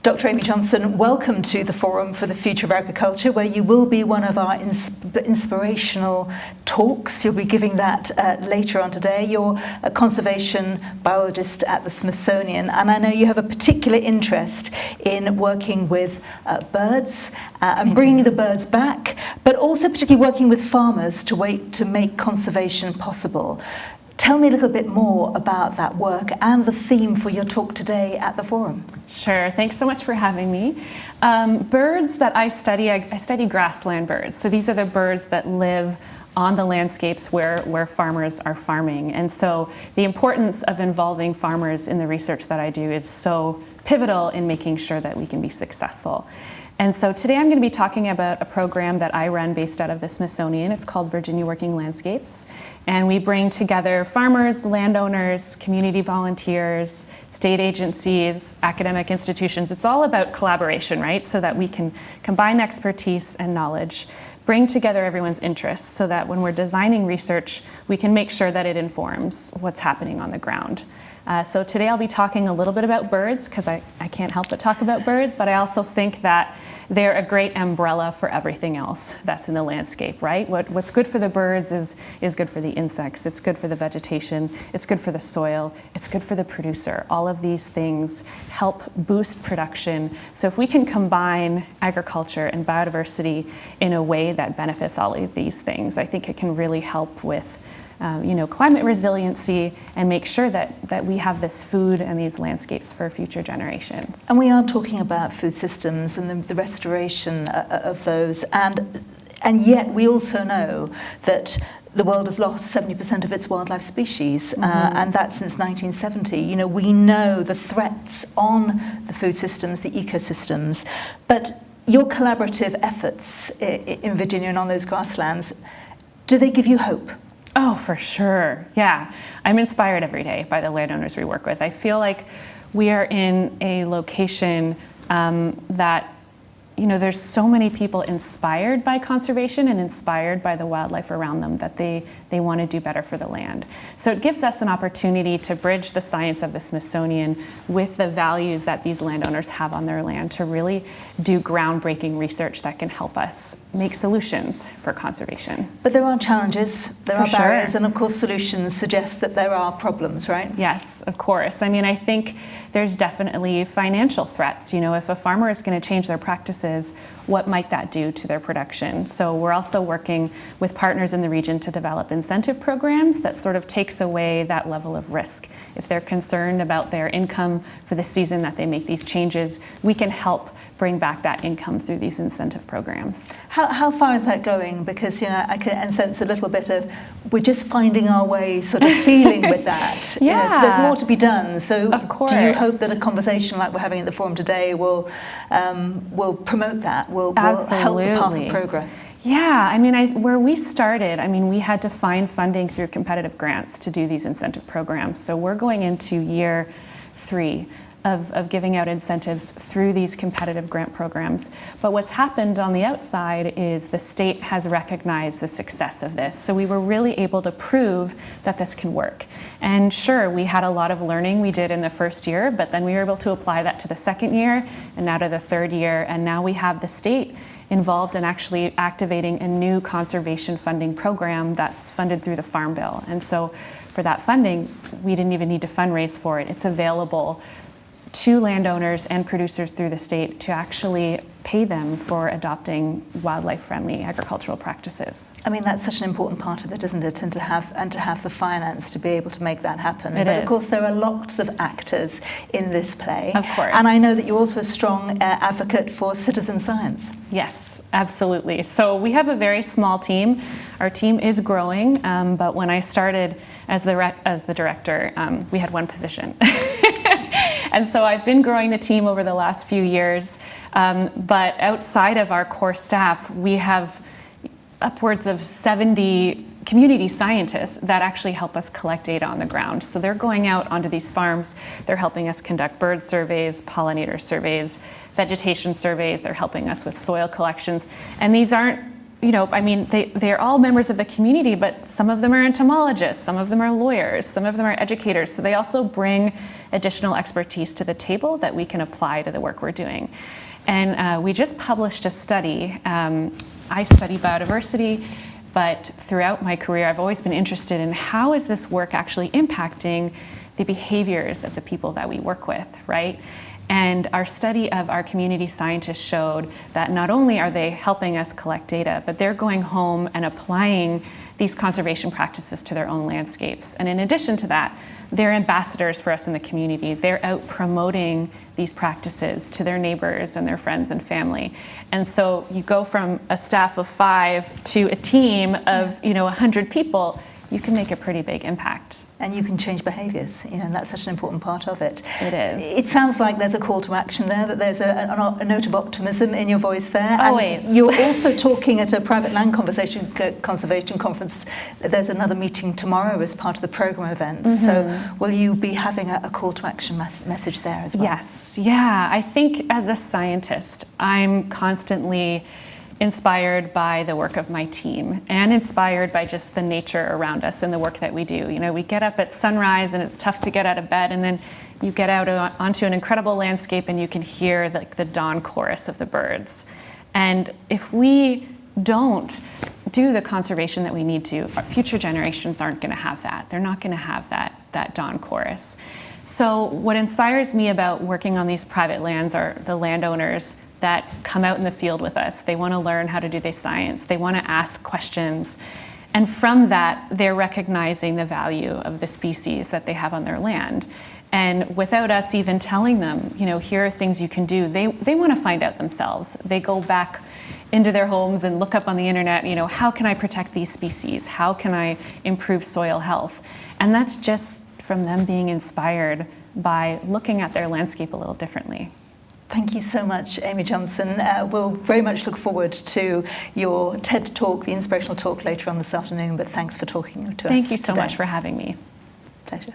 Dr. Amy Johnson, welcome to the Forum for the Future of Agriculture, where you will be one of our inspirational talks. You'll be giving that later on today. You're a conservation biologist at the Smithsonian, and I know you have a particular interest in working with birds and bringing the birds back, but also particularly working with farmers to make conservation possible. Tell me a little bit more about that work and the theme for your talk today at the Forum. Sure, thanks so much for having me. Birds that I study grassland birds. So these are the birds that live on the landscapes where farmers are farming. And so the importance of involving farmers in the research that I do is so pivotal in making sure that we can be successful. And so today I'm going to be talking about a program that I run based out of the Smithsonian. It's called Virginia Working Landscapes. And we bring together farmers, landowners, community volunteers, state agencies, academic institutions. It's all about collaboration, right? So that we can combine expertise and knowledge, bring together everyone's interests so that when we're designing research, we can make sure that it informs what's happening on the ground. So today I'll be talking a little bit about birds, because I can't help but talk about birds, but I also think that they're a great umbrella for everything else that's in the landscape, right? What's good for the birds is good for the insects, it's good for the vegetation, it's good for the soil, it's good for the producer. All of these things help boost production. So if we can combine agriculture and biodiversity in a way that benefits all of these things, I think it can really help with climate resiliency and make sure that we have this food and these landscapes for future generations. And we are talking about food systems and the restoration of those, and yet we also know that the world has lost 70% of its wildlife species, and that's since 1970. You know, we know the threats on the food systems, the ecosystems, but your collaborative efforts in Virginia and on those grasslands, do they give you hope? Oh, for sure. Yeah. I'm inspired every day by the landowners we work with. I feel like we are in a location that, there's so many people inspired by conservation and inspired by the wildlife around them that they want to do better for the land. So it gives us an opportunity to bridge the science of the Smithsonian with the values that these landowners have on their land to really do groundbreaking research that can help us make solutions for conservation. But there are challenges, there are barriers, and of course solutions suggest that there are problems, right? Yes, of course. I mean, I think there's definitely financial threats. If a farmer is going to change their practices, what might that do to their production? So we're also working with partners in the region to develop incentive programs that sort of takes away that level of risk. If they're concerned about their income for the season that they make these changes, we can help bring back that income through these incentive programs. How far is that going? Because I can sense a little bit of we're just finding our way sort of feeling with that. Yeah. So there's more to be done. So of course. Do you hope that a conversation like we're having at the Forum today will promote that, will help the path of progress? Yeah, I mean, where we started, we had to find funding through competitive grants to do these incentive programs. So we're going into year 3 of giving out incentives through these competitive grant programs. But what's happened on the outside is the state has recognized the success of this. So we were really able to prove that this can work. And sure, we had a lot of learning we did in the first year, but then we were able to apply that to the second year and now to the third year. And now we have the state involved in actually activating a new conservation funding program that's funded through the Farm Bill. And so for that funding, we didn't even need to fundraise for it. It's available to landowners and producers through the state to actually pay them for adopting wildlife-friendly agricultural practices. I mean, that's such an important part of it, isn't it? And to have the finance to be able to make that happen. But of course, there are lots of actors in this play. Of course. And I know that you're also a strong advocate for citizen science. Yes, absolutely. So we have a very small team. Our team is growing, but when I started as the director, we had one position. And so I've been growing the team over the last few years, but outside of our core staff, we have upwards of 70 community scientists that actually help us collect data on the ground. So they're going out onto these farms, they're helping us conduct bird surveys, pollinator surveys, vegetation surveys, they're helping us with soil collections. And these aren't I mean, they're all members of the community, but some of them are entomologists, some of them are lawyers, some of them are educators. So they also bring additional expertise to the table that we can apply to the work we're doing. And we just published a study. I study biodiversity, but throughout my career, I've always been interested in how is this work actually impacting the behaviors of the people that we work with, right? And our study of our community scientists showed that not only are they helping us collect data, but they're going home and applying these conservation practices to their own landscapes. And in addition to that, they're ambassadors for us in the community. They're out promoting these practices to their neighbors and their friends and family. And so you go from a staff of 5 to a team of 100 people, you can make a pretty big impact. And you can change behaviours, and that's such an important part of it. It is. It sounds like there's a call to action there, that there's a note of optimism in your voice there. Always. And you're also talking at a private land conservation conference. There's another meeting tomorrow as part of the programme events. Mm-hmm. So will you be having a call to action message there as well? Yes. Yeah. I think as a scientist, I'm constantly inspired by the work of my team and inspired by just the nature around us and the work that we do. We get up at sunrise and it's tough to get out of bed, and then you get out onto an incredible landscape and you can hear the dawn chorus of the birds. And if we don't do the conservation that we need to, our future generations aren't going to have that. They're not going to have that dawn chorus. So what inspires me about working on these private lands are the landowners that come out in the field with us. They want to learn how to do their science. They want to ask questions. And from that, they're recognizing the value of the species that they have on their land. And without us even telling them, here are things you can do, they want to find out themselves. They go back into their homes and look up on the internet, how can I protect these species? How can I improve soil health? And that's just from them being inspired by looking at their landscape a little differently. Thank you so much, Amy Johnson. We'll very much look forward to your TED Talk, the inspirational talk later on this afternoon, but thanks for talking to us today. Thank you so much for having me. Pleasure.